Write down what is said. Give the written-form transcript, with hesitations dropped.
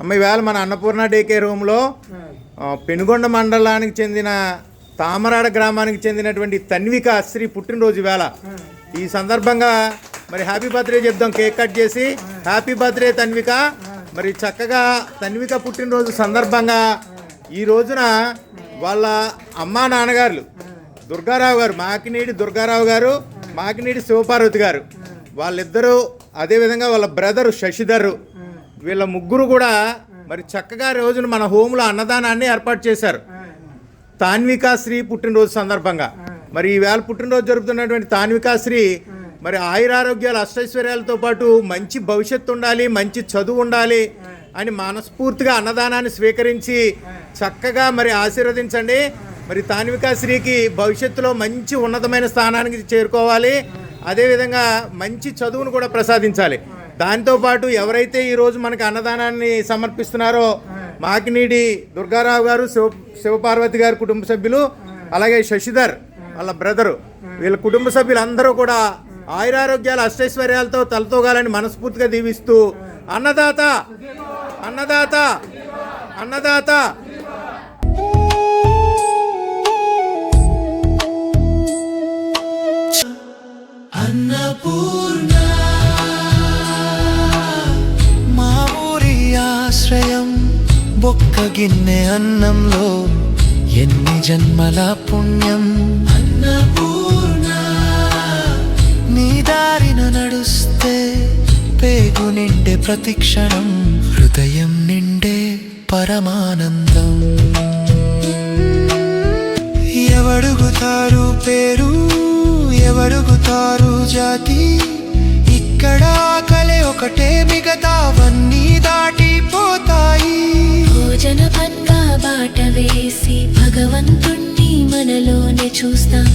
అమ్మ ఈవేళ మన అన్నపూర్ణ డేకే రూమ్లో పెనుగొండ మండలానికి చెందిన తామరాడ గ్రామానికి చెందినటువంటి తన్విక శ్రీ పుట్టినరోజు వేళ ఈ సందర్భంగా మరి హ్యాపీ బర్త్డే చెప్దాం, కేక్ కట్ చేసి హ్యాపీ బర్త్డే తన్విక. మరి చక్కగా తన్విక పుట్టినరోజు సందర్భంగా ఈ రోజున వాళ్ళ అమ్మా నాన్నగారు దుర్గారావు గారు, మాకినీడి దుర్గారావు గారు, మాకినీడి శివపార్వతి గారు, వాళ్ళిద్దరూ అదేవిధంగా వాళ్ళ బ్రదరు శశిధర్, వీళ్ళ ముగ్గురు కూడా మరి చక్కగా రోజున మన హోమ్లో అన్నదానాన్ని ఏర్పాటు చేశారు తాన్వికాశ్రీ పుట్టినరోజు సందర్భంగా. మరి ఈవేళ పుట్టినరోజు జరుపుతున్నటువంటి తాన్వికాశ్రీ మరి ఆయురారోగ్యాలు అష్టైశ్వర్యాలతో పాటు మంచి భవిష్యత్తు ఉండాలి, మంచి చదువు ఉండాలి అని మనస్ఫూర్తిగా అన్నదానాన్ని స్వీకరించి చక్కగా మరి ఆశీర్వదించండి. మరి తాన్వికాశ్రీకి భవిష్యత్తులో మంచి ఉన్నతమైన స్థానానికి చేరుకోవాలి, అదేవిధంగా మంచి చదువును కూడా ప్రసాదించాలి. దాంతోపాటు ఎవరైతే ఈరోజు మనకి అన్నదానాన్ని సమర్పిస్తున్నారో మాకినీడి దుర్గారావు గారు, శివపార్వతి గారు కుటుంబ సభ్యులు, అలాగే శశిధర్ వాళ్ళ బ్రదరు, వీళ్ళ కుటుంబ సభ్యులందరూ కూడా ఆయురారోగ్యాల అష్టైశ్వర్యాలతో తలతోగాలని మనస్ఫూర్తిగా దీవిస్తూ అన్నదాత అన్నదాత అన్నదాత. అన్నపూర్ణ మా ఊరి ఆశ్రయం, బొక్క గిన్నె అన్నంలో ఎన్ని జన్మల పుణ్యం. అన్నపూర్ణ నీ దారిన నడుస్తే పేగు నిండే ప్రతిక్షణం, హృదయం నిండే పరమానందం. ఎవడుగుతారు పేరు, ఎవడుగుతారు జాతి, ఇక్కడ కలే ఒకటే మిగతావన్నీ దాటిపోతాయి. భోజన పక్క బాట వేసి భగవంతుణ్ణి మనలోనే చూస్తాం.